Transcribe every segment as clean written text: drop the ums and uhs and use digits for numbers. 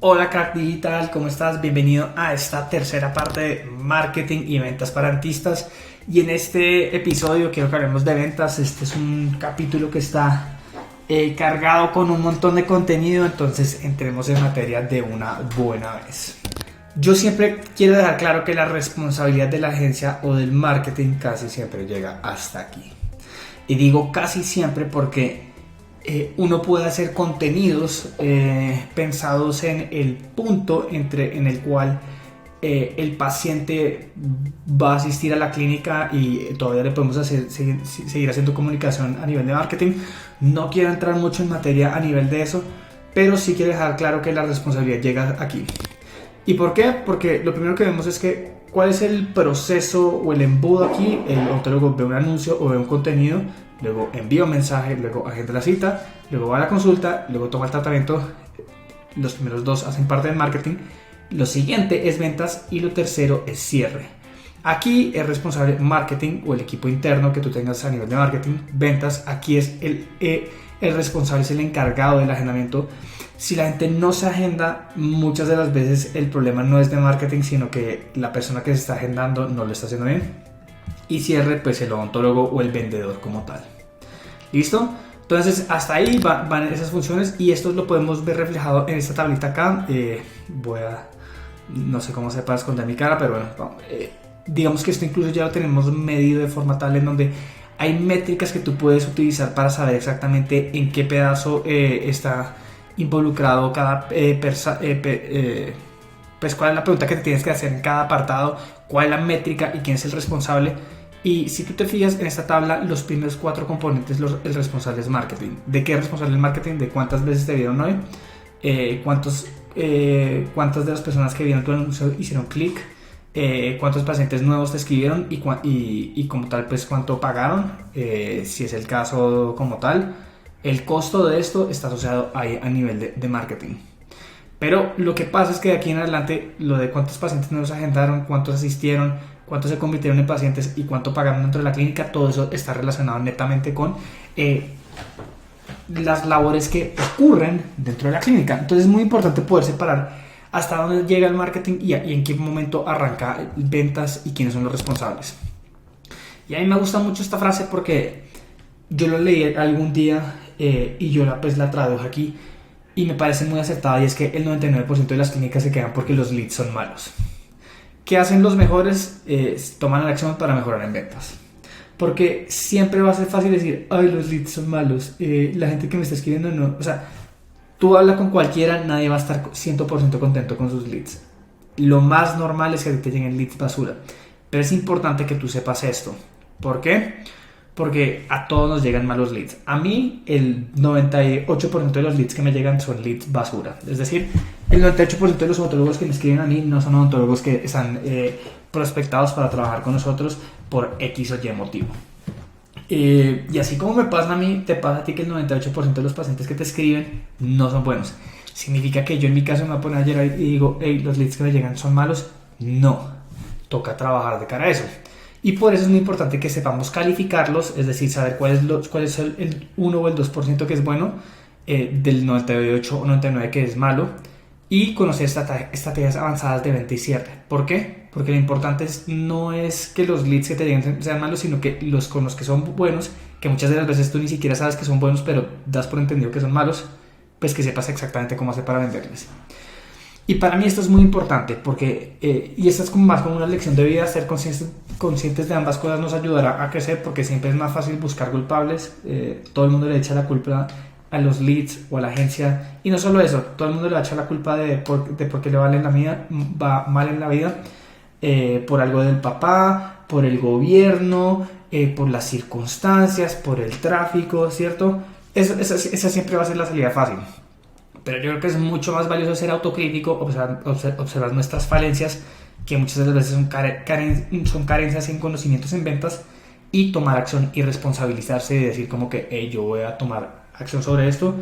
Hola crack digital, ¿cómo estás? Bienvenido a esta tercera parte de marketing y ventas para artistas. Y en este episodio quiero que hablemos de ventas. Este es un capítulo que está cargado con un montón de contenido, entonces entremos en materia de una buena vez. Yo siempre quiero dejar claro que la responsabilidad de la agencia o del marketing casi siempre llega hasta aquí. Y digo casi siempre porque uno puede hacer contenidos pensados en el punto en el cual el paciente va a asistir a la clínica y todavía le podemos seguir haciendo comunicación a nivel de marketing. No quiero entrar mucho en materia a nivel de eso, pero sí quiero dejar claro que la responsabilidad llega aquí. ¿Y por qué? Porque lo primero que vemos es que cuál es el proceso o el embudo aquí. El odontólogo ve un anuncio o ve un contenido, luego envía un mensaje, luego agenda la cita, luego va a la consulta, luego toma el tratamiento. Los primeros dos hacen parte del marketing. Lo siguiente es ventas y lo tercero es cierre. Aquí es responsable marketing o el equipo interno que tú tengas a nivel de marketing. Ventas, aquí es el responsable, es el encargado del agendamiento. Si la gente no se agenda, muchas de las veces el problema no es de marketing, sino que la persona que se está agendando no lo está haciendo bien. Y cierre, pues el odontólogo o el vendedor como tal. ¿Listo? Entonces hasta ahí van esas funciones y esto lo podemos ver reflejado en esta tablita acá. No sé cómo se puede esconder mi cara, pero bueno, digamos que esto incluso ya lo tenemos medido de forma tal en donde hay métricas que tú puedes utilizar para saber exactamente en qué pedazo está involucrado cada pues cuál es la pregunta que te tienes que hacer en cada apartado, cuál es la métrica y quién es el responsable. Y si tú te fijas en esta tabla, los primeros 4 componentes, el responsable es marketing. ¿De qué es responsable el marketing? De cuántas veces te vieron hoy, cuántas de las personas que vieron tu anuncio hicieron clic, cuántos pacientes nuevos te escribieron y como tal, pues cuánto pagaron, si es el caso como tal. El costo de esto está asociado ahí a nivel de marketing. Pero lo que pasa es que de aquí en adelante, lo de cuántos pacientes nuevos agendaron, cuántos asistieron, cuántos se convirtieron en pacientes y cuánto pagaron dentro de la clínica, todo eso está relacionado netamente con las labores que ocurren dentro de la clínica. Entonces es muy importante poder separar hasta dónde llega el marketing y en qué momento arranca ventas y quiénes son los responsables. Y a mí me gusta mucho esta frase porque yo lo leí algún día y yo la traduje aquí y me parece muy acertada, y es que el 99% de las clínicas se quedan porque los leads son malos. ¿Qué hacen los mejores? Toman la acción para mejorar en ventas. Porque siempre va a ser fácil decir, ay, los leads son malos, la gente que me está escribiendo no. O sea, tú hablas con cualquiera, nadie va a estar 100% contento con sus leads. Lo más normal es que te lleguen leads basura. Pero es importante que tú sepas esto. ¿Por qué? Porque a todos nos llegan malos leads. A mí el 98% de los leads que me llegan son leads basura. Es decir, el 98% de los odontólogos que me escriben a mí no son odontólogos que están prospectados para trabajar con nosotros por X o Y motivo. Y así como me pasa a mí, te pasa a ti que el 98% de los pacientes que te escriben no son buenos. ¿Significa que yo en mi caso me voy a poner a llorar y digo, hey, los leads que me llegan son malos? No. Toca trabajar de cara a eso. Y por eso es muy importante que sepamos calificarlos, es decir, saber cuál es el 1 o el 2% que es bueno, del 98 o 99 que es malo, y conocer estrategias avanzadas de venta y cierre. ¿Por qué? Porque lo importante no es que los leads que te lleguen sean malos, sino que con los que son buenos, que muchas de las veces tú ni siquiera sabes que son buenos, pero das por entendido que son malos, pues que sepas exactamente cómo hacer para venderles. Y para mí esto es muy importante porque, y esta es más como una lección de vida, ser conscientes de ambas cosas nos ayudará a crecer, porque siempre es más fácil buscar culpables. Todo el mundo le echa la culpa a los leads o a la agencia, y no solo eso, todo el mundo le echa la culpa de por qué le va mal en la vida, por algo del papá, por el gobierno, por las circunstancias, por el tráfico, ¿cierto? Esa siempre va a ser la salida fácil. Pero yo creo que es mucho más valioso ser autocrítico, observar nuestras falencias, que muchas de las veces son carencias en conocimientos en ventas, y tomar acción y responsabilizarse y decir como que hey, yo voy a tomar acción sobre esto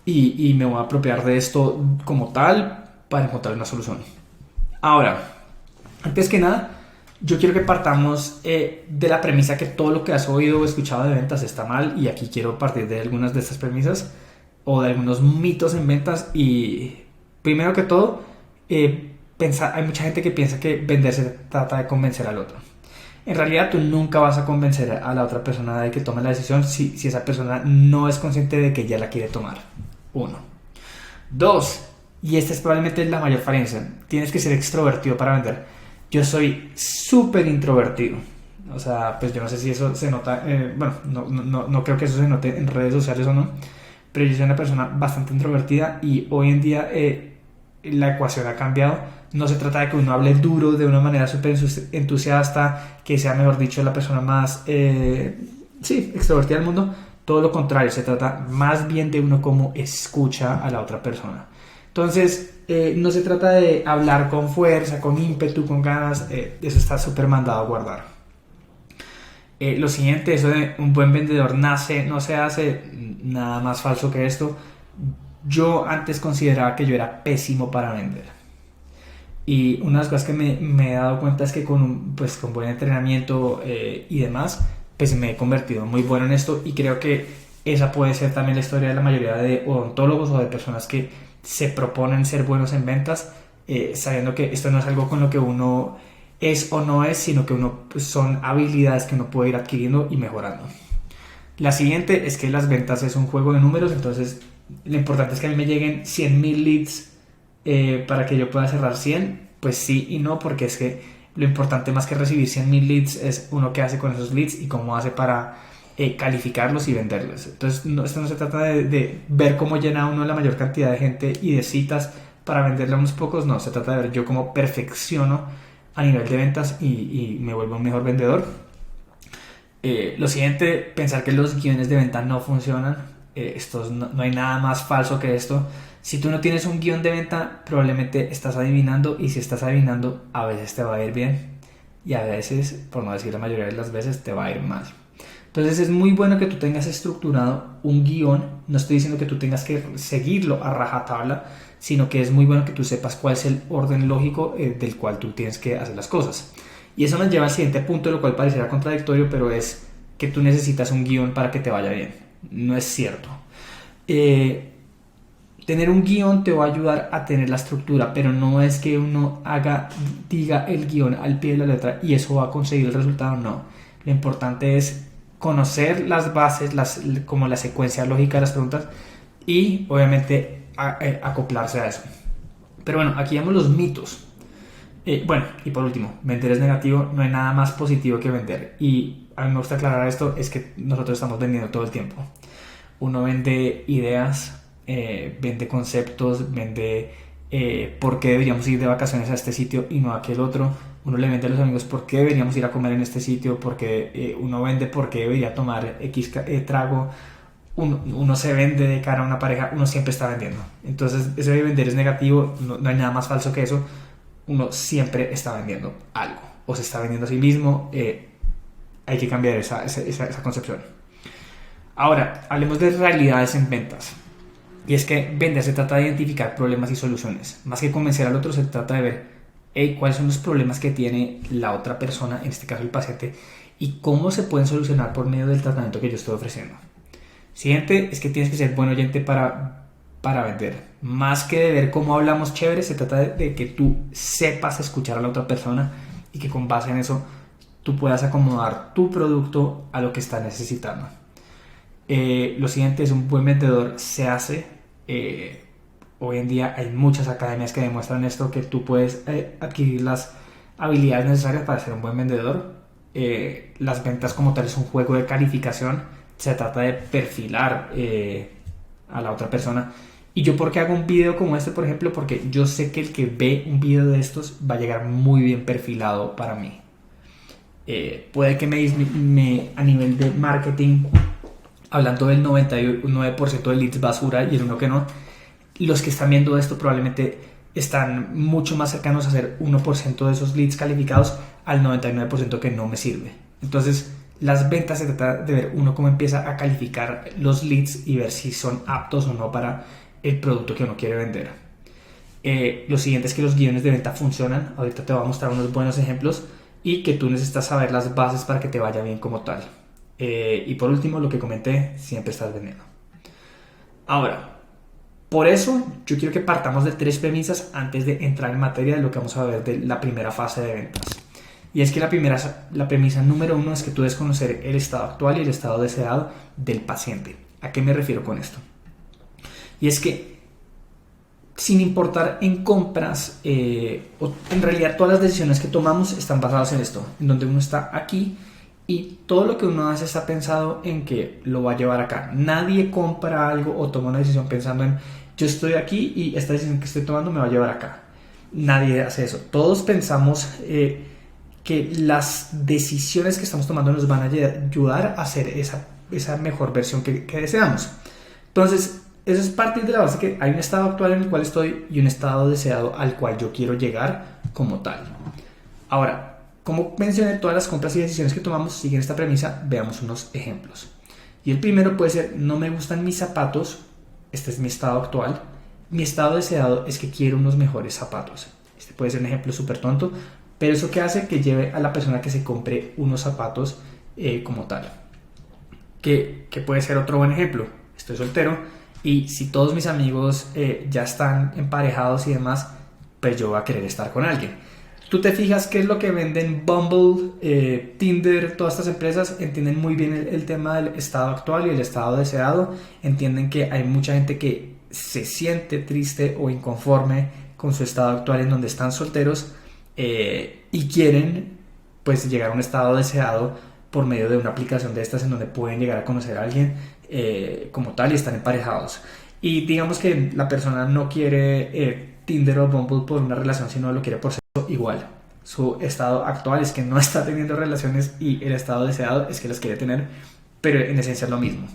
y me voy a apropiar de esto como tal para encontrar una solución. Ahora, antes que nada, yo quiero que partamos de la premisa que todo lo que has oído o escuchado de ventas está mal, y aquí quiero partir de algunas de estas premisas o de algunos mitos en ventas y Primero que todo, hay mucha gente que piensa que vender se trata de convencer al otro. En realidad tú nunca vas a convencer a la otra persona de que tome la decisión si esa persona no es consciente de que ya la quiere tomar. Uno. Dos, y esta es probablemente la mayor falencia, tienes que ser extrovertido para vender. Yo soy súper introvertido. O sea, pues yo no sé si eso se nota, bueno, no creo que eso se note en redes sociales o no, pero yo soy una persona bastante introvertida y hoy en día la ecuación ha cambiado. No se trata de que uno hable duro de una manera súper entusiasta, que sea, mejor dicho, la persona más extrovertida del mundo. Todo lo contrario, se trata más bien de uno como escucha a la otra persona. Entonces, no se trata de hablar con fuerza, con ímpetu, con ganas. Eso está súper mandado a guardar. Lo siguiente, eso de un buen vendedor nace, no se hace, nada más falso que esto. Yo antes consideraba que yo era pésimo para vender. Y una de las cosas que me he dado cuenta es que con buen entrenamiento y demás, pues me he convertido muy bueno en esto, y creo que esa puede ser también la historia de la mayoría de odontólogos o de personas que se proponen ser buenos en ventas, sabiendo que esto no es algo con lo que uno es o no es, sino que son habilidades que uno puede ir adquiriendo y mejorando. La siguiente es que las ventas es un juego de números, entonces lo importante es que a mí me lleguen 100.000 leads para que yo pueda cerrar 100, pues sí y no, porque es que lo importante más que recibir 100.000 leads es uno qué hace con esos leads y cómo hace para calificarlos y venderlos. Entonces esto no se trata de ver cómo llena uno la mayor cantidad de gente y de citas para venderle a unos pocos, no, se trata de ver yo cómo perfecciono a nivel de ventas y me vuelvo un mejor vendedor. Lo siguiente, pensar que los guiones de venta no funcionan. No hay nada más falso que esto. Si tú no tienes un guión de venta, probablemente estás adivinando, y si estás adivinando, a veces te va a ir bien y a veces, por no decir la mayoría de las veces, te va a ir mal. Entonces es muy bueno que tú tengas estructurado un guión. No estoy diciendo que tú tengas que seguirlo a rajatabla, sino que es muy bueno que tú sepas cuál es el orden lógico del cual tú tienes que hacer las cosas. Y eso nos lleva al siguiente punto, lo cual parecerá contradictorio, pero es que tú necesitas un guión para que te vaya bien. No es cierto. Tener un guión te va a ayudar a tener la estructura, pero no es que uno diga el guión al pie de la letra y eso va a conseguir el resultado, no. Lo importante es conocer las bases, como la secuencia lógica de las preguntas, y obviamente acoplarse a eso. Pero bueno, aquí vemos los mitos. Bueno, y por último, vender es negativo. No hay nada más positivo que vender, y a mí me gusta aclarar esto, es que nosotros estamos vendiendo todo el tiempo. Uno vende ideas, vende conceptos, vende por qué deberíamos ir de vacaciones a este sitio y no a aquel otro. Uno le vende a los amigos por qué deberíamos ir a comer en este sitio, porque uno vende por qué debería tomar X trago. Uno se vende de cara a una pareja, uno siempre está vendiendo. Entonces, eso de vender es negativo, no hay nada más falso que eso. Uno siempre está vendiendo algo, o se está vendiendo a sí mismo. Hay que cambiar esa concepción. Ahora, hablemos de realidades en ventas. Y es que vender se trata de identificar problemas y soluciones. Más que convencer al otro, se trata de ver cuáles son los problemas que tiene la otra persona, en este caso el paciente, y cómo se pueden solucionar por medio del tratamiento que yo estoy ofreciendo. Siguiente es que tienes que ser buen oyente para vender. Más que de ver cómo hablamos chévere, se trata de que tú sepas escuchar a la otra persona y que con base en eso tú puedas acomodar tu producto a lo que está necesitando. Lo siguiente es un buen vendedor se hace. Hoy en día hay muchas academias que demuestran esto, que tú puedes adquirir las habilidades necesarias para ser un buen vendedor. Las ventas como tal es un juego de calificación. Se trata de perfilar a la otra persona. Y yo, ¿por qué hago un video como este, por ejemplo? Porque yo sé que el que ve un video de estos va a llegar muy bien perfilado para mí. Puede que a nivel de marketing, hablando del 99% de leads basura y el uno que no, los que están viendo esto probablemente están mucho más cercanos a ser 1% de esos leads calificados al 99% que no me sirve. Entonces, las ventas se trata de ver uno cómo empieza a calificar los leads y ver si son aptos o no para el producto que uno quiere vender. Lo siguiente es que los guiones de venta funcionan. Ahorita te voy a mostrar unos buenos ejemplos, y que tú necesitas saber las bases para que te vaya bien como tal. Y por último, lo que comenté, siempre estás vendiendo. Ahora, Por eso yo quiero que partamos de 3 premisas antes de entrar en materia de lo que vamos a ver de la primera fase de ventas. Y es que la premisa número 1 es que tú debes conocer el estado actual y el estado deseado del paciente. ¿A qué me refiero con esto? Y es que sin importar en compras, o en realidad todas las decisiones que tomamos están basadas en esto, en donde uno está aquí y todo lo que uno hace está pensado en que lo va a llevar acá. Nadie compra algo o toma una decisión pensando en yo estoy aquí y esta decisión que estoy tomando me va a llevar acá. Nadie hace eso. Todos pensamos que las decisiones que estamos tomando nos van a ayudar a hacer esa mejor versión que deseamos. Entonces, eso es partir de la base que hay un estado actual en el cual estoy y un estado deseado al cual yo quiero llegar como tal. Ahora, como mencioné, todas las compras y decisiones que tomamos siguen esta premisa. Veamos unos ejemplos. Y el primero puede ser, no me gustan mis zapatos. Este es mi estado actual. Mi estado deseado es que quiero unos mejores zapatos. Este puede ser un ejemplo súper tonto, pero eso que hace que lleve a la persona que se compre unos zapatos como tal. Que puede ser otro buen ejemplo. Estoy soltero. Y si todos mis amigos ya están emparejados y demás, pues yo voy a querer estar con alguien. Tú te fijas qué es lo que venden Bumble, Tinder, todas estas empresas entienden muy bien el tema del estado actual y el estado deseado. Entienden que hay mucha gente que se siente triste o inconforme con su estado actual en donde están solteros y quieren pues llegar a un estado deseado por medio de una aplicación de estas en donde pueden llegar a conocer a alguien como tal y están emparejados. Y digamos que la persona no quiere Tinder o Bumble por una relación, sino lo quiere por sexo, igual. Su estado actual es que no está teniendo relaciones y el estado deseado es que las quiere tener, pero en esencia es lo mismo.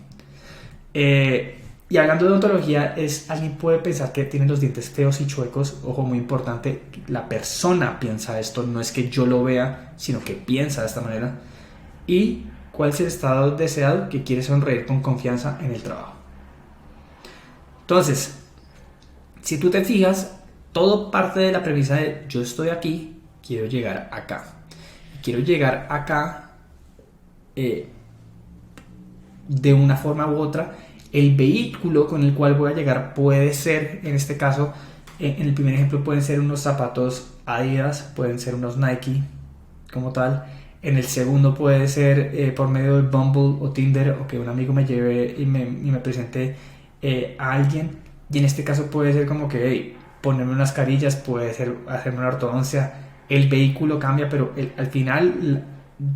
Y hablando de odontología, alguien puede pensar que tiene los dientes feos y chuecos. Ojo, muy importante, la persona piensa esto, no es que yo lo vea, sino que piensa de esta manera. Y ¿cuál es el estado deseado? Que quiere sonreír con confianza en el trabajo. Entonces, si tú te fijas, todo parte de la premisa de yo estoy aquí, quiero llegar acá. Quiero llegar acá de una forma u otra. El vehículo con el cual voy a llegar puede ser, en este caso, en el primer ejemplo, pueden ser unos zapatos Adidas, pueden ser unos Nike como tal. En el segundo puede ser por medio de Bumble o Tinder, o que un amigo me lleve y me presente a alguien. Y en este caso puede ser como que hey, ponerme unas carillas, puede ser hacerme una ortodoncia. El vehículo cambia, pero al final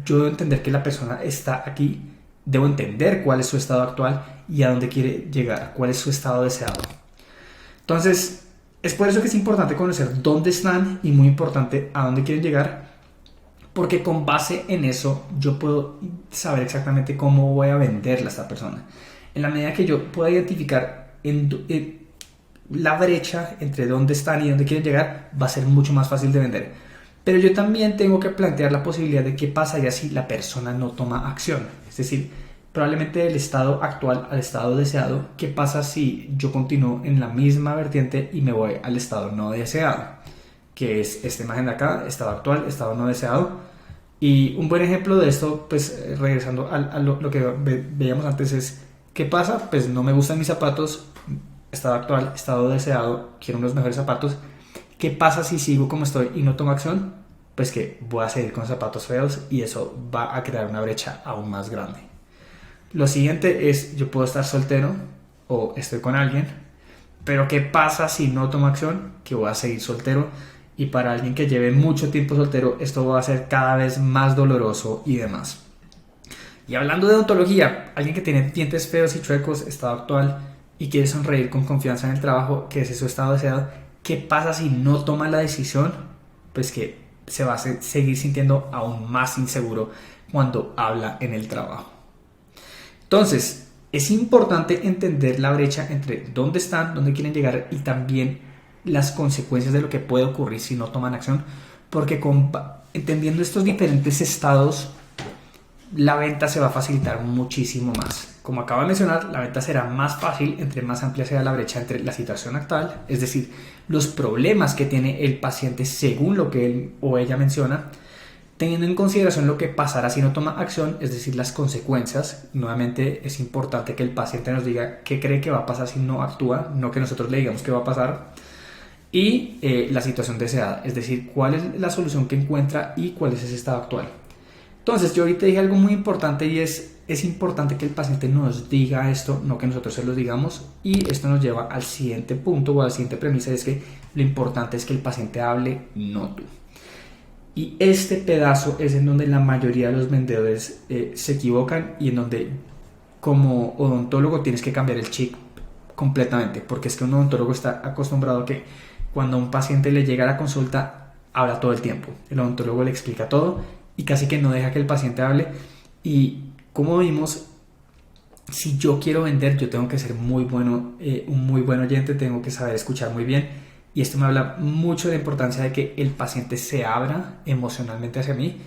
yo debo entender que la persona está aquí. Debo entender cuál es su estado actual y a dónde quiere llegar, cuál es su estado deseado. Entonces, es por eso que es importante conocer dónde están y muy importante a dónde quieren llegar. Porque con base en eso yo puedo saber exactamente cómo voy a venderle a esta persona. En la medida que yo pueda identificar la brecha entre dónde están y dónde quieren llegar, va a ser mucho más fácil de vender. Pero yo también tengo que plantear la posibilidad de qué pasaría si la persona no toma acción. Es decir, probablemente del estado actual al estado deseado, ¿qué pasa si yo continúo en la misma vertiente y me voy al estado no deseado? Que es esta imagen de acá, estado actual, estado no deseado. Y un buen ejemplo de esto, pues regresando a lo que veíamos antes, es ¿qué pasa? Pues no me gustan mis zapatos, estado actual, estado deseado, quiero unos mejores zapatos. ¿Qué pasa si sigo como estoy y no tomo acción? Pues que voy a seguir con zapatos feos y eso va a crear una brecha aún más grande. Lo siguiente es, yo puedo estar soltero o estoy con alguien, pero ¿qué pasa si no tomo acción? Que voy a seguir soltero. Y para alguien que lleve mucho tiempo soltero, esto va a ser cada vez más doloroso y demás. Y hablando de odontología, alguien que tiene dientes feos y chuecos, estado actual, y quiere sonreír con confianza en el trabajo, que ese es su estado deseado, ¿qué pasa si no toma la decisión? Pues que se va a seguir sintiendo aún más inseguro cuando habla en el trabajo. Entonces, es importante entender la brecha entre dónde están, dónde quieren llegar y también las consecuencias de lo que puede ocurrir si no toman acción, porque entendiendo estos diferentes estados, la venta se va a facilitar muchísimo más. Como acabo de mencionar, la venta será más fácil entre más amplia sea la brecha entre la situación actual, es decir, los problemas que tiene el paciente según lo que él o ella menciona, teniendo en consideración lo que pasará si no toma acción, es decir, las consecuencias. Nuevamente es importante que el paciente nos diga qué cree que va a pasar si no actúa, no que nosotros le digamos qué va a pasar. Y la situación deseada, es decir, cuál es la solución que encuentra y cuál es ese estado actual. Entonces, yo ahorita dije algo muy importante y es importante que el paciente nos diga esto, no que nosotros se lo digamos. Y esto nos lleva al siguiente punto o a la siguiente premisa, es que lo importante es que el paciente hable, no tú. Y este pedazo es en donde la mayoría de los vendedores se equivocan y en donde como odontólogo tienes que cambiar el chip completamente, porque es que un odontólogo está acostumbrado a que cuando un paciente le llega a la consulta habla todo el tiempo. El odontólogo le explica todo y casi que no deja que el paciente hable. Y como vimos, si yo quiero vender, yo tengo que ser muy bueno, un muy buen oyente, tengo que saber escuchar muy bien. Y esto me habla mucho de la importancia de que el paciente se abra emocionalmente hacia mí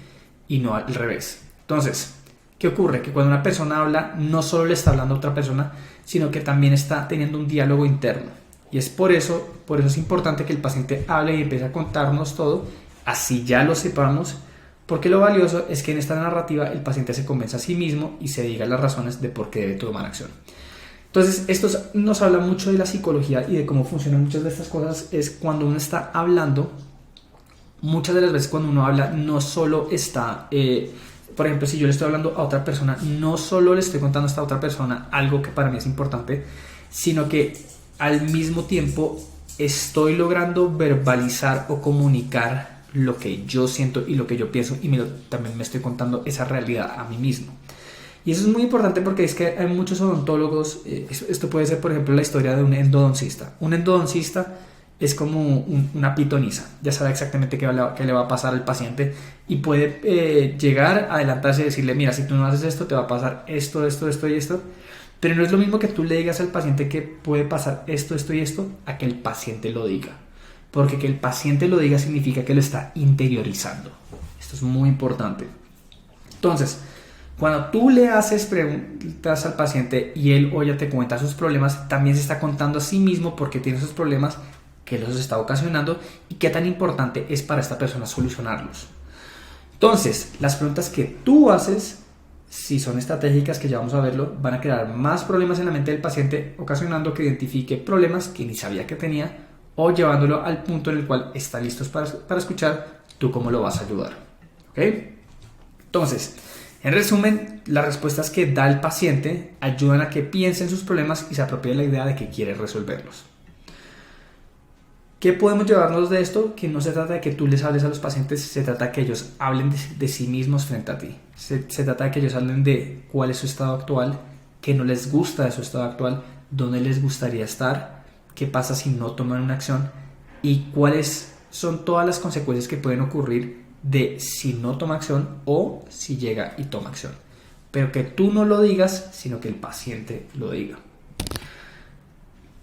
y no al revés. Entonces, ¿qué ocurre? Que cuando una persona habla, no solo le está hablando a otra persona, sino que también está teniendo un diálogo interno. Y es por eso es importante que el paciente hable y empiece a contarnos todo, así ya lo sepamos, porque lo valioso es que en esta narrativa el paciente se convenza a sí mismo y se diga las razones de por qué debe tomar acción. Entonces, esto nos habla mucho de la psicología y de cómo funcionan muchas de estas cosas. Es cuando uno está hablando, muchas de las veces cuando uno habla, no solo está, por ejemplo, si yo le estoy hablando a otra persona, no solo le estoy contando a esta otra persona algo que para mí es importante, sino que al mismo tiempo estoy logrando verbalizar o comunicar lo que yo siento y lo que yo pienso, y también me estoy contando esa realidad a mí mismo. Y eso es muy importante porque es que hay muchos odontólogos. Esto puede ser, por ejemplo, la historia de un endodoncista. Un endodoncista es como una pitonisa, ya sabe exactamente qué le va a pasar al paciente y puede llegar, adelantarse y decirle, mira, si tú no haces esto, te va a pasar esto, esto, esto y esto. Pero no es lo mismo que tú le digas al paciente que puede pasar esto, esto y esto, a que el paciente lo diga. Porque que el paciente lo diga significa que lo está interiorizando. Esto es muy importante. Entonces, cuando tú le haces preguntas al paciente y él o ella te cuenta sus problemas, también se está contando a sí mismo por qué tiene esos problemas, qué los está ocasionando y qué tan importante es para esta persona solucionarlos. Entonces, las preguntas que tú haces, si son estratégicas, que ya vamos a verlo, van a crear más problemas en la mente del paciente, ocasionando que identifique problemas que ni sabía que tenía o llevándolo al punto en el cual está listo para escuchar tú cómo lo vas a ayudar. ¿Ok? Entonces, en resumen, las respuestas que da el paciente ayudan a que piense en sus problemas y se apropie de la idea de que quiere resolverlos. ¿Qué podemos llevarnos de esto? Que no se trata de que tú les hables a los pacientes, se trata de que ellos hablen de sí mismos frente a ti. Se trata de que ellos hablen de cuál es su estado actual, qué no les gusta de su estado actual, dónde les gustaría estar, qué pasa si no toman una acción y cuáles son todas las consecuencias que pueden ocurrir de si no toma acción o si llega y toma acción. Pero que tú no lo digas, sino que el paciente lo diga.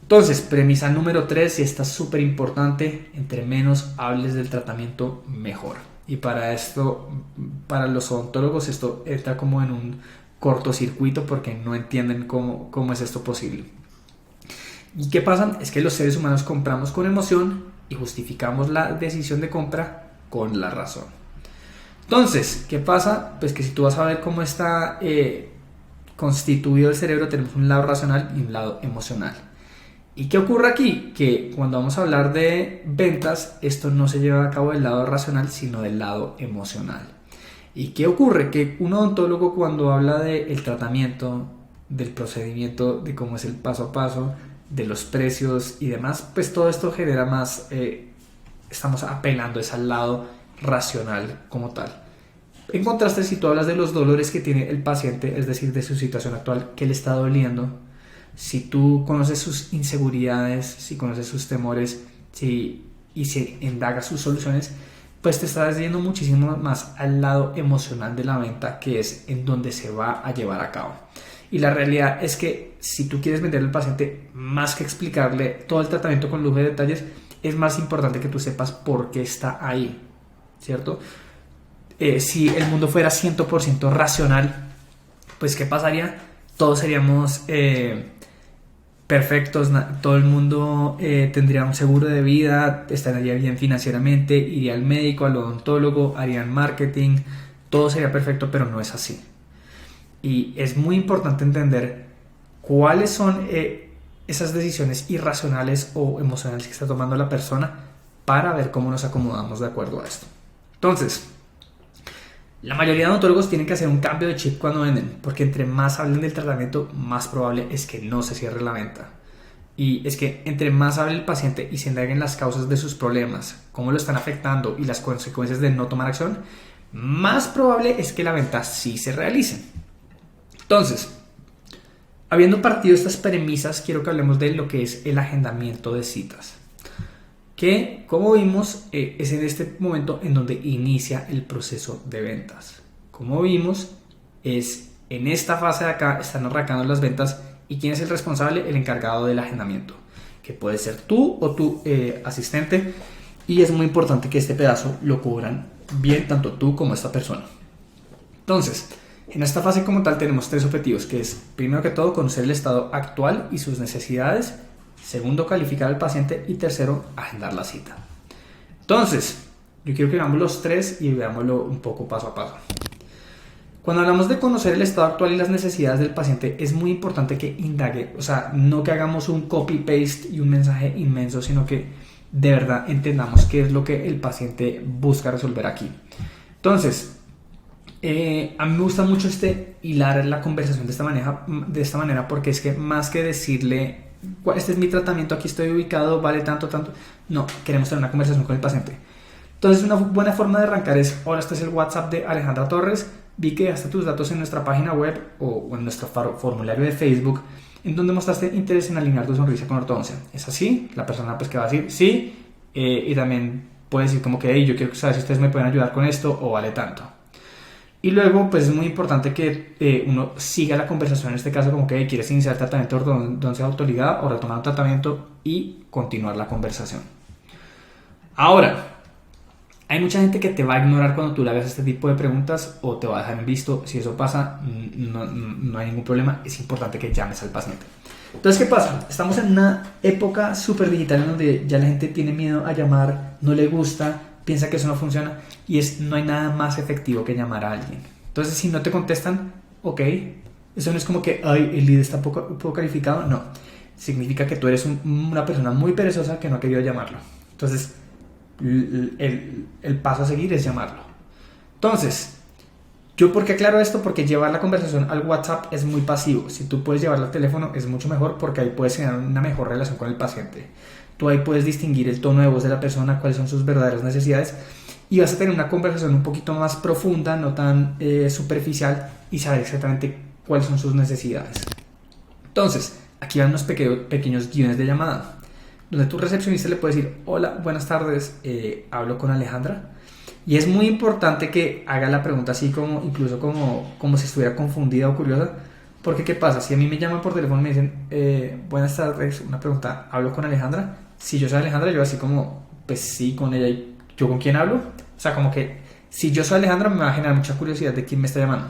Entonces, premisa número 3, y esta es súper importante: entre menos hables del tratamiento, mejor. Y para esto, para los odontólogos, esto entra como en un cortocircuito porque no entienden cómo es esto posible. ¿Y qué pasa? Es que los seres humanos compramos con emoción y justificamos la decisión de compra con la razón. Entonces, ¿qué pasa? Pues que si tú vas a ver cómo está constituido el cerebro, tenemos un lado racional y un lado emocional. ¿Y qué ocurre aquí? Que cuando vamos a hablar de ventas, esto no se lleva a cabo del lado racional, sino del lado emocional. ¿Y qué ocurre? Que un odontólogo, cuando habla del tratamiento, del procedimiento, de cómo es el paso a paso, de los precios y demás, pues todo esto genera más, estamos apelando al lado racional como tal. En contraste, si tú hablas de los dolores que tiene el paciente, es decir, de su situación actual, que le está doliendo, si tú conoces sus inseguridades, si conoces sus temores, y si indagas sus soluciones, pues te estás yendo muchísimo más al lado emocional de la venta, que es en donde se va a llevar a cabo. Y la realidad es que si tú quieres venderle al paciente, más que explicarle todo el tratamiento con lujo de detalles, es más importante que tú sepas por qué está ahí, ¿cierto? Si el mundo fuera 100% racional, pues ¿qué pasaría? Todos seríamos perfectos, todo el mundo tendría un seguro de vida, estaría bien financieramente, iría al médico, al odontólogo, harían marketing, todo sería perfecto, pero no es así. Y es muy importante entender cuáles son esas decisiones irracionales o emocionales que está tomando la persona para ver cómo nos acomodamos de acuerdo a esto. Entonces, la mayoría de odontólogos tienen que hacer un cambio de chip cuando venden, porque entre más hablen del tratamiento, más probable es que no se cierre la venta. Y es que entre más hable el paciente y se indaguen las causas de sus problemas, cómo lo están afectando y las consecuencias de no tomar acción, más probable es que la venta sí se realice. Entonces, habiendo partido estas premisas, quiero que hablemos de lo que es el agendamiento de citas, que como vimos es en este momento en donde inicia el proceso de ventas. Como vimos, es en esta fase de acá están arrancando las ventas. ¿Y quién es el responsable? El encargado del agendamiento, que puede ser tú o tu asistente, y es muy importante que este pedazo lo cubran bien tanto tú como esta persona. Entonces, en esta fase como tal tenemos 3 objetivos, que es, primero que todo, conocer el estado actual y sus necesidades, segundo, calificar al paciente, y tercero, agendar la cita. Entonces, yo quiero que veamos los 3 y veámoslo un poco paso a paso. Cuando hablamos de conocer el estado actual y las necesidades del paciente, es muy importante que indague, o sea, no que hagamos un copy-paste y un mensaje inmenso, sino que de verdad entendamos qué es lo que el paciente busca resolver aquí. Entonces, a mí me gusta mucho hilar la conversación de esta manera, porque es que más que decirle, este es mi tratamiento, aquí estoy ubicado, vale tanto, no, queremos tener una conversación con el paciente. Entonces, una buena forma de arrancar es, hola, este es el WhatsApp de Alejandra Torres, vi que dejaste tus datos en nuestra página web o en nuestro formulario de Facebook, en donde mostraste interés en alinear tu sonrisa con ortodoncia. ¿Es así? La persona pues que va a decir sí, y también puede decir como que hey, yo quiero saber si ustedes me pueden ayudar con esto o vale tanto. Y luego pues es muy importante que uno siga la conversación, en este caso como que hey, quieres iniciar tratamiento de ortodoncia autoligada o retomar un tratamiento y continuar la conversación. Ahora, hay mucha gente que te va a ignorar cuando tú le hagas este tipo de preguntas o te va a dejar en visto. Si eso pasa, no hay ningún problema. Es importante que llames al paciente. Entonces, ¿qué pasa? Estamos en una época súper digital en donde ya la gente tiene miedo a llamar, no le gusta, piensa que eso no funciona y no hay nada más efectivo que llamar a alguien. Entonces, si no te contestan, ok, eso no es como que ay, el lead está poco calificado. No, significa que tú eres una persona muy perezosa que no ha querido llamarlo. Entonces, el paso a seguir es llamarlo. Entonces, ¿yo por qué aclaro esto? Porque llevar la conversación al WhatsApp es muy pasivo. Si tú puedes llevarla al teléfono es mucho mejor, porque ahí puedes generar una mejor relación con el paciente. Tú ahí puedes distinguir el tono de voz de la persona, cuáles son sus verdaderas necesidades, y vas a tener una conversación un poquito más profunda, no tan superficial, y saber exactamente cuáles son sus necesidades. Entonces, aquí van unos pequeños guiones de llamada, donde tu recepcionista le puede decir, hola, buenas tardes, hablo con Alejandra. Y es muy importante que haga la pregunta así como, incluso como si estuviera confundida o curiosa, porque ¿qué pasa? Si a mí me llaman por teléfono y me dicen, buenas tardes, una pregunta, hablo con Alejandra. Si yo soy Alejandra, yo así como, pues sí, con ella. ¿Y yo con quién hablo? O sea, como que si yo soy Alejandra me va a generar mucha curiosidad de quién me está llamando.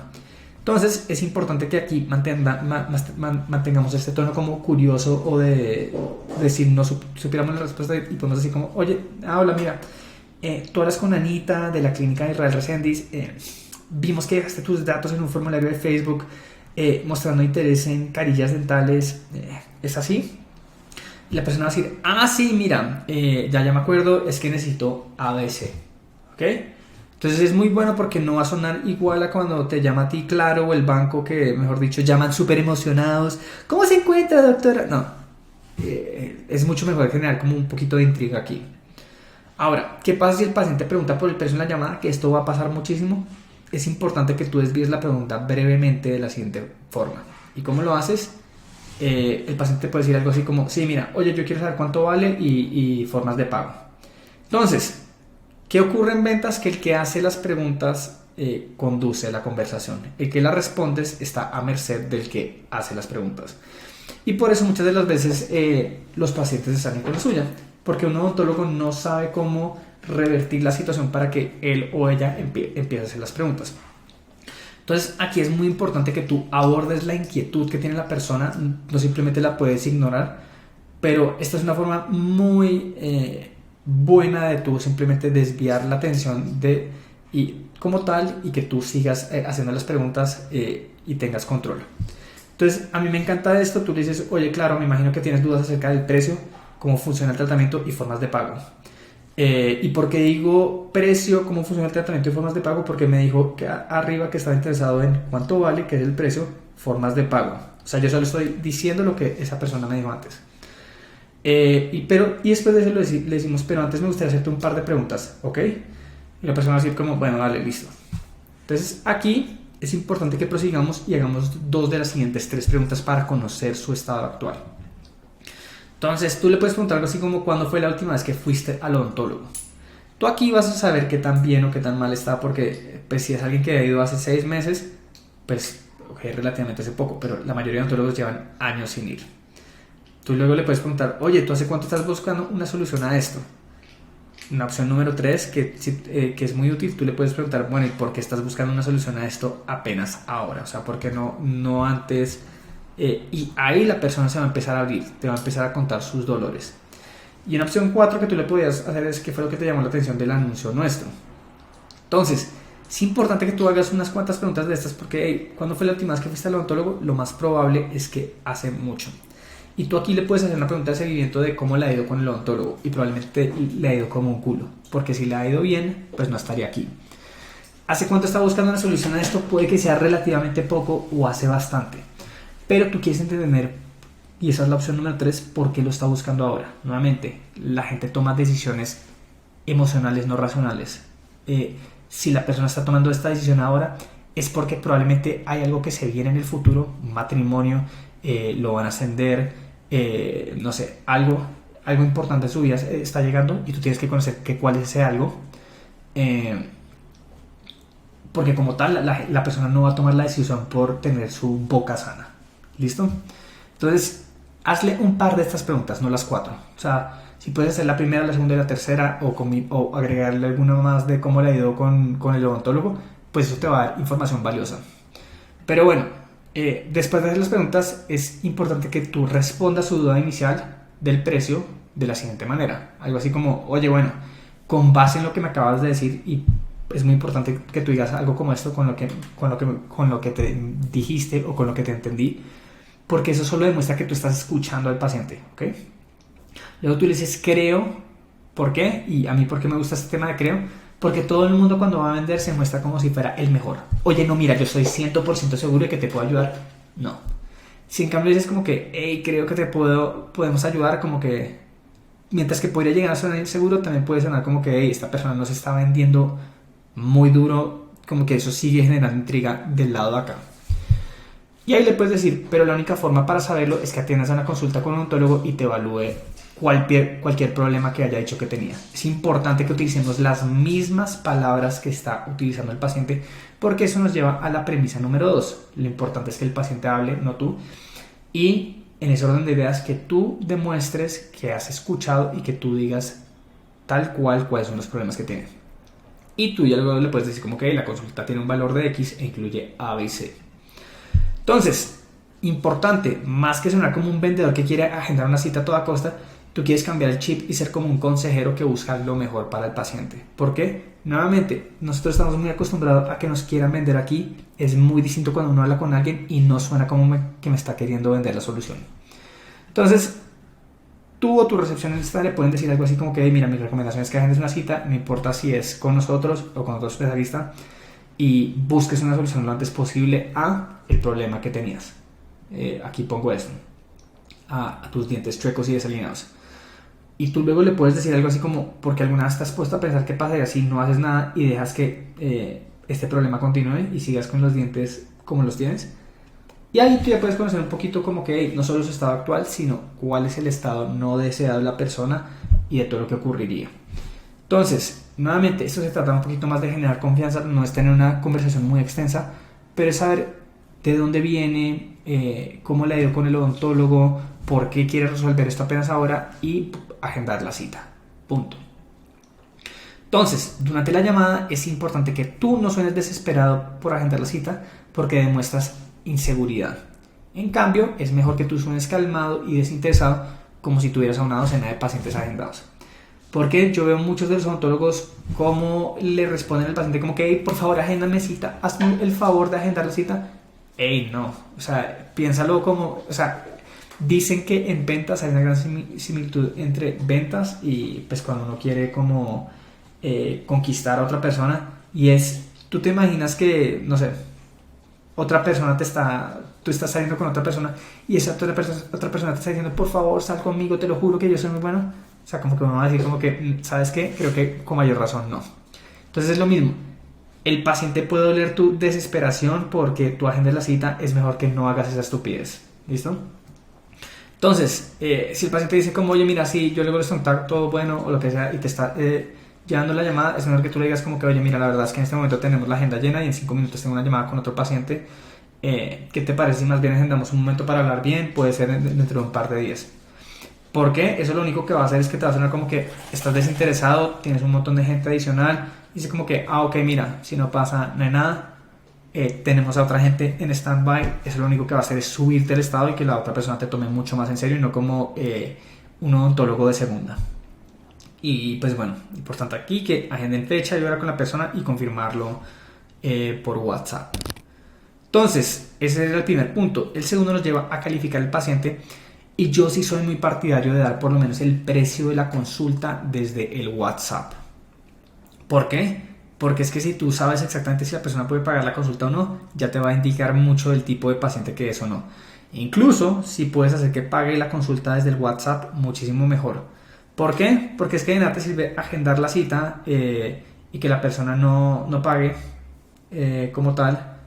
Entonces es importante que aquí mantengamos este tono como curioso, o de si no supiéramos la respuesta y podemos decir como, oye, hola, mira, tú hablas con Anita de la clínica de Israel Reséndiz, vimos que dejaste tus datos en un formulario de Facebook mostrando interés en carillas dentales, ¿es así? Y la persona va a decir, sí, mira, ya me acuerdo, es que necesito ABC, ¿ok? Entonces es muy bueno porque no va a sonar igual a cuando te llama a ti Claro o el banco, que mejor dicho llaman súper emocionados. ¿Cómo se encuentra, doctora? No, es mucho mejor generar como un poquito de intriga aquí. Ahora, ¿qué pasa si el paciente pregunta por el precio en la llamada? Que esto va a pasar muchísimo. Es importante que tú desvíes la pregunta brevemente de la siguiente forma. ¿Y cómo lo haces? El paciente puede decir algo así como, sí, mira, oye, yo quiero saber cuánto vale y formas de pago. Entonces, ¿qué ocurre en ventas? Que el que hace las preguntas conduce la conversación. El que las respondes está a merced del que hace las preguntas. Y por eso muchas de las veces los pacientes se salen con la suya, porque un odontólogo no sabe cómo revertir la situación para que él o ella empiece a hacer las preguntas. Entonces aquí es muy importante que tú abordes la inquietud que tiene la persona, no simplemente la puedes ignorar, pero esta es una forma muy buena de tú simplemente desviar la atención y como tal, y que tú sigas haciendo las preguntas y tengas control. Entonces a mí me encanta esto, tú le dices, oye, claro, me imagino que tienes dudas acerca del precio, cómo funciona el tratamiento y formas de pago. ¿Y por qué digo precio, cómo funciona el tratamiento y formas de pago? Porque me dijo que arriba que estaba interesado en cuánto vale, que es el precio, formas de pago. O sea, yo solo estoy diciendo lo que esa persona me dijo antes. Y después de eso le decimos, pero antes me gustaría hacerte un par de preguntas, ¿ok? Y la persona va a decir como, bueno, dale, listo. Entonces aquí es importante que prosigamos y hagamos 2 de las siguientes 3 preguntas para conocer su estado actual. Entonces tú le puedes preguntar algo así como, ¿cuándo fue la última vez que fuiste al odontólogo? Tú aquí vas a saber qué tan bien o qué tan mal está, porque pues si es alguien que ha ido hace 6 meses, pues okay, relativamente hace poco, pero la mayoría de odontólogos llevan años sin ir. Tú luego le puedes preguntar, oye, ¿tú hace cuánto estás buscando una solución a esto? Una opción número 3 que es muy útil, tú le puedes preguntar, bueno, ¿y por qué estás buscando una solución a esto apenas ahora? O sea, ¿por qué no antes? Y ahí la persona se va a empezar a abrir, te va a empezar a contar sus dolores. Y una opción 4 que tú le podías hacer es qué fue lo que te llamó la atención del anuncio nuestro. Entonces, es importante que tú hagas unas cuantas preguntas de estas porque hey, ¿cuándo fue la última vez que fuiste al odontólogo? Lo más probable es que hace mucho. Y tú aquí le puedes hacer una pregunta de seguimiento de cómo le ha ido con el odontólogo y probablemente le ha ido como un culo, porque si le ha ido bien, pues no estaría aquí. ¿Hace cuánto está buscando una solución a esto? Puede que sea relativamente poco o hace bastante, pero tú quieres entender, y esa es la opción número 3, por qué lo está buscando ahora. Nuevamente, la gente toma decisiones emocionales, no racionales. Si la persona está tomando esta decisión ahora, es porque probablemente hay algo que se viene en el futuro, un matrimonio, lo van a ascender, no sé, algo importante en su vida está llegando y tú tienes que conocer cuál es ese algo, porque como tal la persona no va a tomar la decisión por tener su boca sana. ¿Listo? Entonces hazle un par de estas preguntas, no las 4. O sea, si puedes hacer la primera, la segunda y la tercera o agregarle alguna más de cómo le ha ido con el odontólogo, pues eso te va a dar información valiosa. Pero bueno, después de hacer las preguntas es importante que tú respondas su duda inicial del precio de la siguiente manera. Algo así como, oye, bueno, con base en lo que me acabas de decir, y es muy importante que tú digas algo como esto con lo que te dijiste o con lo que te entendí, porque eso solo demuestra que tú estás escuchando al paciente, ¿ok? Luego tú le dices, creo, ¿por qué? Y a mí, ¿por qué me gusta este tema de creo? Porque todo el mundo cuando va a vender se muestra como si fuera el mejor. Oye, no, mira, yo estoy 100% seguro de que te puedo ayudar. No. Si en cambio dices como que, hey, creo que podemos ayudar, como que, mientras que podría llegar a sonar inseguro, también puede sonar como que, hey, esta persona no se está vendiendo muy duro, como que eso sigue generando intriga del lado de acá. Y ahí le puedes decir, pero la única forma para saberlo es que atiendas a una consulta con un odontólogo y te evalúe cualquier problema que haya dicho que tenía. Es importante que utilicemos las mismas palabras que está utilizando el paciente, porque eso nos lleva a la premisa número 2. Lo importante es que el paciente hable, no tú. Y en ese orden de ideas, que tú demuestres que has escuchado y que tú digas tal cual cuáles son los problemas que tiene. Y tú ya luego le puedes decir como que la consulta tiene un valor de X e incluye A, B y C. Entonces, importante, más que sonar como un vendedor que quiere agendar una cita a toda costa, tú quieres cambiar el chip y ser como un consejero que busca lo mejor para el paciente. ¿Por qué? Nuevamente, nosotros estamos muy acostumbrados a que nos quieran vender aquí. Es muy distinto cuando uno habla con alguien y no suena como que me está queriendo vender la solución. Entonces, tú o tu recepcionista le pueden decir algo así como que, mira, mi recomendación es que agendes una cita, no importa si es con nosotros o con otro especialista, y busques una solución lo antes posible a el problema que tenías. Aquí pongo esto, a tus dientes chuecos y desalineados. Y tú luego le puedes decir algo así como, porque alguna vez estás puesto a pensar qué pasaría si no haces nada y dejas que este problema continúe y sigas con los dientes como los tienes. Y ahí tú ya puedes conocer un poquito como que no solo su estado actual, sino cuál es el estado no deseado de la persona y de todo lo que ocurriría. Entonces, nuevamente, esto se trata un poquito más de generar confianza, no es tener una conversación muy extensa, pero es saber de dónde viene, cómo le ha ido con el odontólogo, por qué quiere resolver esto apenas ahora y agendar la cita. Punto. Entonces, durante la llamada es importante que tú no suenes desesperado por agendar la cita porque demuestras inseguridad. En cambio, es mejor que tú suenes calmado y desinteresado como si tuvieras a una docena de pacientes agendados. Porque yo veo muchos de los odontólogos como le responden al paciente como que, hey, por favor, agéndame cita, hazme el favor de agendar la cita. Hey, no, o sea, piénsalo como, o sea, dicen que en ventas hay una gran similitud entre ventas y pues cuando uno quiere como conquistar a otra persona, y es, tú te imaginas que, no sé, otra persona tú estás saliendo con otra persona y esa otra persona te está diciendo, por favor, sal conmigo, te lo juro que yo soy muy bueno. O sea, como que uno va a decir como que, ¿sabes qué? Creo que con mayor razón no. Entonces es lo mismo. El paciente puede oler tu desesperación porque tú agendas la cita, es mejor que no hagas esa estupidez. ¿Listo? Entonces, si el paciente dice como, oye, mira, sí, yo luego les contacto, bueno, o lo que sea, y te está llevando la llamada, es mejor que tú le digas como que, oye, mira, la verdad es que en este momento tenemos la agenda llena y en 5 minutos tengo una llamada con otro paciente. ¿Qué te parece si más bien agendamos un momento para hablar bien? Puede ser dentro de un par de días. ¿Por qué? Eso lo único que va a hacer es que te va a sonar como que estás desinteresado, tienes un montón de gente adicional, y dice como que, ok, mira, si no pasa, no hay nada, tenemos a otra gente en stand-by. Eso lo único que va a hacer es subirte el estado y que la otra persona te tome mucho más en serio y no como un odontólogo de segunda. Y pues bueno, importante aquí que agenden fecha y hora con la persona y confirmarlo por WhatsApp. Entonces, ese era el primer punto. El segundo nos lleva a calificar el paciente. Y yo sí soy muy partidario de dar por lo menos el precio de la consulta desde el WhatsApp. ¿Por qué? Porque es que si tú sabes exactamente si la persona puede pagar la consulta o no, ya te va a indicar mucho del tipo de paciente que es o no. Incluso si puedes hacer que pague la consulta desde el WhatsApp, muchísimo mejor. ¿Por qué? Porque es que de nada te sirve agendar la cita y que la persona no pague como tal.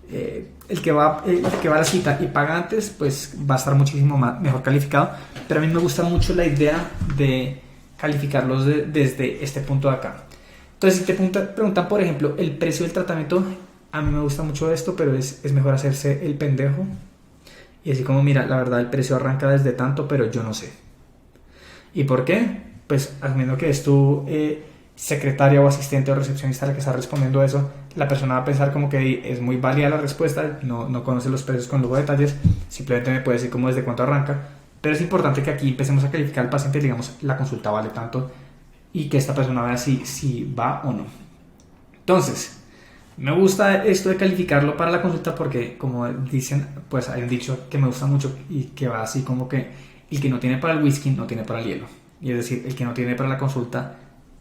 El que va a la cita y paga antes, pues va a estar muchísimo mejor calificado. Pero a mí me gusta mucho la idea de calificarlos desde este punto de acá. Entonces, si te preguntan, por ejemplo, el precio del tratamiento, a mí me gusta mucho esto, pero es mejor hacerse el pendejo y así como, mira, la verdad el precio arranca desde tanto, pero yo no sé. ¿Y por qué? Pues asumiendo que es tu secretaria o asistente o recepcionista la que está respondiendo eso, la persona va a pensar como que es muy válida la respuesta, no conoce los precios con lujo de detalles, simplemente me puede decir como desde cuánto arranca. Pero es importante que aquí empecemos a calificar al paciente, digamos, la consulta vale tanto, y que esta persona vea si va o no. Entonces, me gusta esto de calificarlo para la consulta porque, como dicen, pues hay un dicho que me gusta mucho y que va así como que el que no tiene para el whisky no tiene para el hielo. Y es decir, el que no tiene para la consulta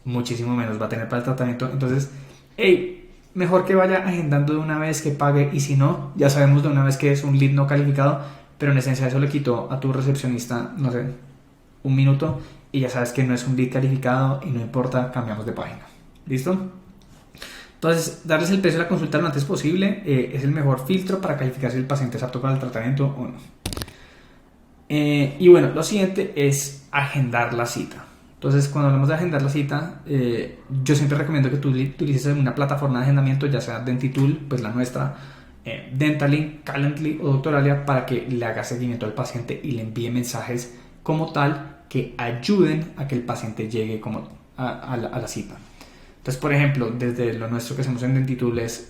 muchísimo menos va a tener para el tratamiento. Entonces, hey, mejor que vaya agendando de una vez, que pague, y si no, ya sabemos de una vez que es un lead no calificado, pero en esencia eso le quitó a tu recepcionista, no sé, un minuto y ya sabes que no es un lead calificado y no importa, cambiamos de página. ¿Listo? Entonces, darles el precio de la consulta lo antes posible es el mejor filtro para calificar si el paciente es apto para el tratamiento o no. Y bueno, lo siguiente es agendar la cita. Entonces, cuando hablamos de agendar la cita, yo siempre recomiendo que tú utilices una plataforma de agendamiento, ya sea Dentitool, pues la nuestra, Dentalink, Calendly o Doctoralia, para que le haga seguimiento al paciente y le envíe mensajes como tal que ayuden a que el paciente llegue como a la cita. Entonces, por ejemplo, desde lo nuestro que hacemos en Dentitool es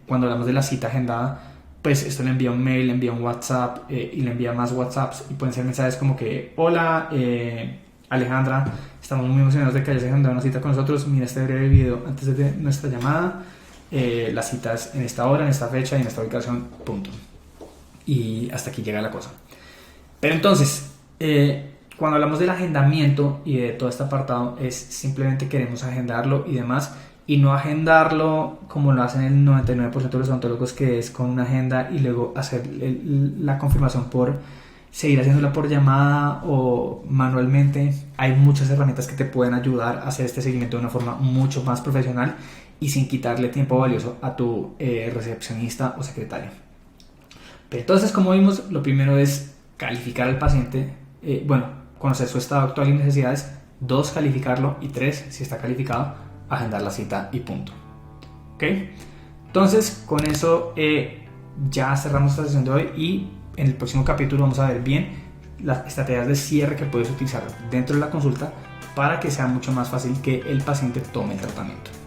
cuando hablamos de la cita agendada, pues esto le envía un mail, le envía un WhatsApp y le envía más WhatsApps y pueden ser mensajes como que, hola Alejandra, estamos muy emocionados de que hayas agendado una cita con nosotros, mira este breve video antes de nuestra llamada, las citas en esta hora, en esta fecha y en esta ubicación, punto. Y hasta aquí llega la cosa. Pero entonces, cuando hablamos del agendamiento y de todo este apartado, es simplemente queremos agendarlo y demás, y no agendarlo como lo hacen el 99% de los odontólogos, que es con una agenda y luego hacer la confirmación por seguir haciéndola por llamada o manualmente. Hay muchas herramientas que te pueden ayudar a hacer este seguimiento de una forma mucho más profesional y sin quitarle tiempo valioso a tu recepcionista o secretaria. Pero entonces, como vimos, lo primero es calificar al paciente, conocer su estado actual y necesidades. 2, calificarlo. Y 3, si está calificado, agendar la cita y punto. ¿Ok? Entonces, con eso ya cerramos esta sesión de hoy y en el próximo capítulo vamos a ver bien las estrategias de cierre que puedes utilizar dentro de la consulta para que sea mucho más fácil que el paciente tome el tratamiento.